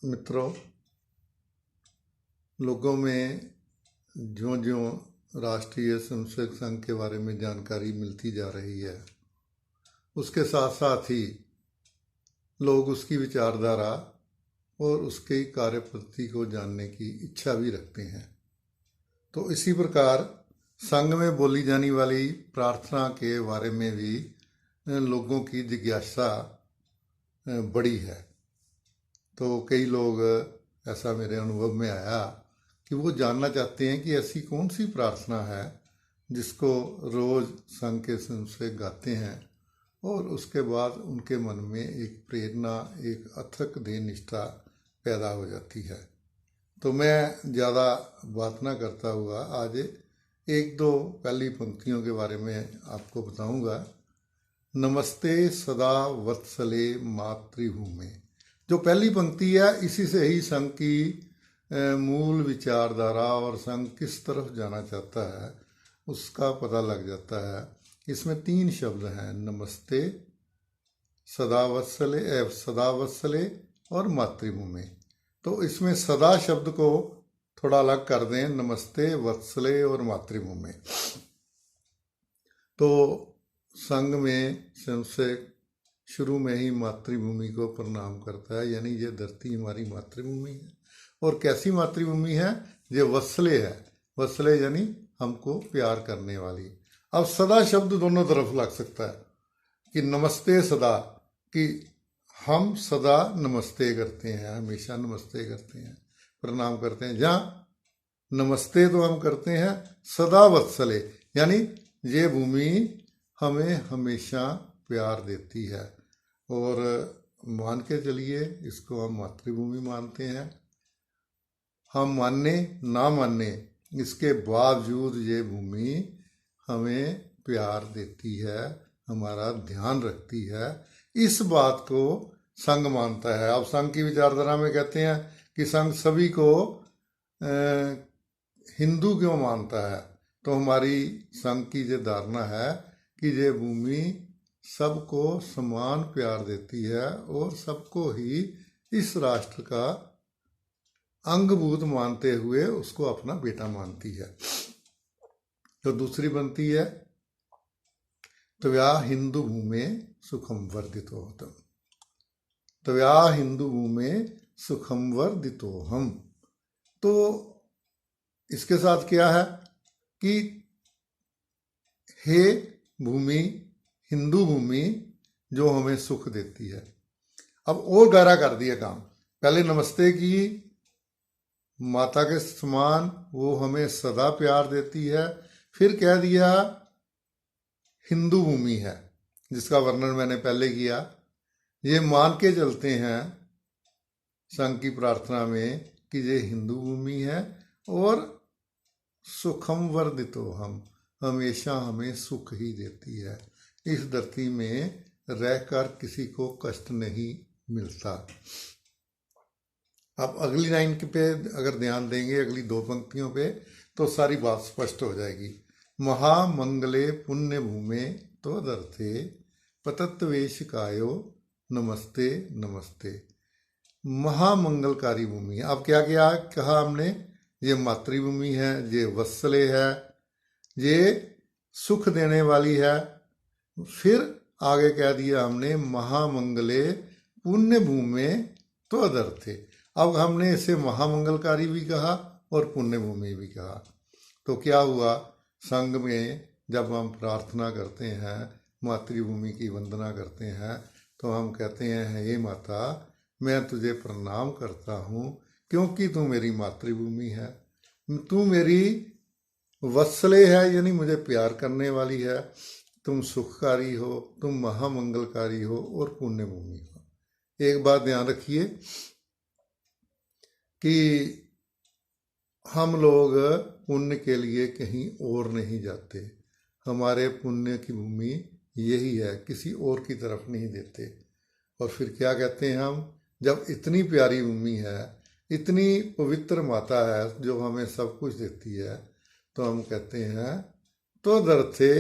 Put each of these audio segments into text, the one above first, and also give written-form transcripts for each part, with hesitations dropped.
मित्रों, लोगों में ज्यों-ज्यों राष्ट्रीय स्वयंसेवक संघ के बारे में जानकारी मिलती जा रही है, उसके साथ साथ ही लोग उसकी विचारधारा और उसके कार्य पद्धति को जानने की इच्छा भी रखते हैं। तो इसी प्रकार संघ में बोली जाने वाली प्रार्थना के बारे में भी लोगों की जिज्ञासा बड़ी है। तो कई लोग, ऐसा मेरे अनुभव में आया कि वो जानना चाहते हैं कि ऐसी कौन सी प्रार्थना है जिसको रोज़ संघ के स्वयंसेवक गाते हैं और उसके बाद उनके मन में एक प्रेरणा, एक अथक दृढ़ निष्ठा पैदा हो जाती है। तो मैं ज़्यादा बात ना करता हुआ आज एक दो पहली पंक्तियों के बारे में आपको बताऊंगा। नमस्ते सदा वत्सले मातृभूमि, जो पहली पंक्ति है, इसी से ही संघ की मूल विचारधारा और संघ किस तरफ जाना चाहता है उसका पता लग जाता है। इसमें 3 शब्द हैं, नमस्ते, सदावत्सले और मातृभूमि। तो इसमें सदा शब्द को थोड़ा अलग कर दें, नमस्ते, वत्सले और मातृभूमि। तो संघ में स्वयंसेवक शुरू में ही मातृभूमि को प्रणाम करता है, यानी ये धरती हमारी मातृभूमि है। और कैसी मातृभूमि है? ये वत्सले है। वत्सले यानी हमको प्यार करने वाली। अब सदा शब्द दोनों तरफ लग सकता है कि नमस्ते सदा, कि हम सदा नमस्ते करते हैं, हमेशा नमस्ते करते हैं, प्रणाम करते हैं। जहाँ नमस्ते तो हम करते हैं, सदा वत्सले यानी ये भूमि हमें हमेशा प्यार देती है। और मान के चलिए, इसको हम मातृभूमि मानते हैं। हम माने ना माने, इसके बावजूद ये भूमि हमें प्यार देती है, हमारा ध्यान रखती है। इस बात को संघ मानता है। अब संघ की विचारधारा में कहते हैं कि संघ सभी को हिंदू क्यों मानता है। तो हमारी संघ की ये धारणा है कि ये भूमि सबको समान प्यार देती है और सबको ही इस राष्ट्र का अंगभूत मानते हुए उसको अपना बेटा मानती है। तो दूसरी बनती है, त्वया हिंदू भूमि सुखम वर्धितो हम, त्वया हिंदू भूमि सुखम वर्धितो हम। तो इसके साथ क्या है कि हे भूमि, हिंदू भूमि जो हमें सुख देती है। अब और गहरा कर दिया काम। पहले नमस्ते की, माता के समान वो हमें सदा प्यार देती है। फिर कह दिया हिंदू भूमि है, जिसका वर्णन मैंने पहले किया। ये मान के चलते हैं संघ की प्रार्थना में कि ये हिंदू भूमि है और सुखम वर्धितो हम, हमेशा हमें सुख ही देती है। इस धरती में रहकर किसी को कष्ट नहीं मिलता। अब अगली लाइन पे अगर ध्यान देंगे, अगली 2 पंक्तियों पे, तो सारी बात स्पष्ट हो जाएगी। महामंगले पुण्य भूमे तो दर्थे पतत्वेश कायो नमस्ते नमस्ते। महामंगलकारी भूमि। अब क्या क्या कहा हमने? ये मातृभूमि है, ये वत्सले है, ये सुख देने वाली है। फिर आगे कह दिया हमने महामंगले पुण्य भूमि तो अदर्थे। अब हमने इसे महामंगलकारी भी कहा और पुण्य भूमि भी कहा। तो क्या हुआ, संघ में जब हम प्रार्थना करते हैं, मातृभूमि की वंदना करते हैं, तो हम कहते हैं, हे माता, मैं तुझे प्रणाम करता हूँ क्योंकि तू मेरी मातृभूमि है, तू मेरी वत्सले है, यानी मुझे प्यार करने वाली है, तुम सुखकारी हो, तुम महामंगलकारी हो और पुण्य भूमि हो। एक बात ध्यान रखिए कि हम लोग पुण्य के लिए कहीं और नहीं जाते। हमारे पुण्य की भूमि यही है, किसी और की तरफ नहीं देते। और फिर क्या कहते हैं हम, जब इतनी प्यारी भूमि है, इतनी पवित्र माता है जो हमें सब कुछ देती है, तो हम कहते हैं तो दर्थे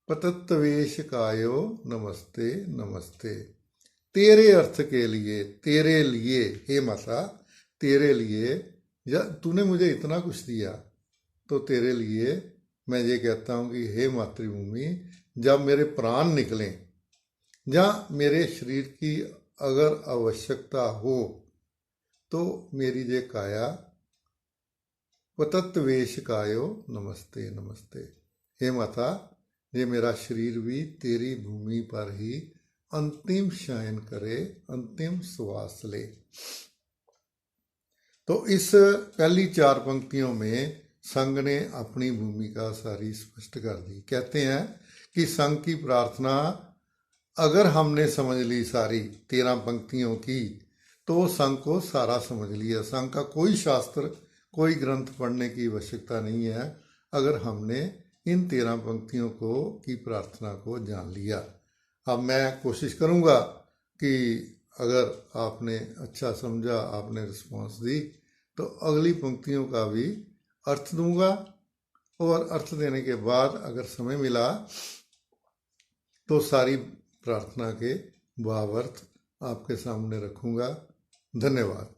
पतत्वेश कायो नमस्ते नमस्ते। तेरे अर्थ के लिए, तेरे लिए हे माता, तेरे लिए, या तूने मुझे इतना कुछ दिया तो तेरे लिए मैं ये कहता हूँ कि हे मातृभूमि, जब मेरे प्राण निकलें या मेरे शरीर की अगर आवश्यकता हो तो मेरी ये काया पतत्वेश कायो नमस्ते नमस्ते। हे माता, ये मेरा शरीर भी तेरी भूमि पर ही अंतिम शयन करे, अंतिम श्वास ले। तो इस पहली 4 पंक्तियों में संघ ने अपनी भूमिका सारी स्पष्ट कर दी। कहते हैं कि संघ की प्रार्थना अगर हमने समझ ली सारी 13 पंक्तियों की, तो संघ को सारा समझ लिया। संघ का कोई शास्त्र, कोई ग्रंथ पढ़ने की आवश्यकता नहीं है अगर हमने इन 13 पंक्तियों को की प्रार्थना को जान लिया। अब मैं कोशिश करूँगा कि अगर आपने अच्छा समझा, आपने रिस्पॉन्स दी, तो अगली पंक्तियों का भी अर्थ दूंगा, और अर्थ देने के बाद अगर समय मिला तो सारी प्रार्थना के भावार्थ आपके सामने रखूंगा। धन्यवाद।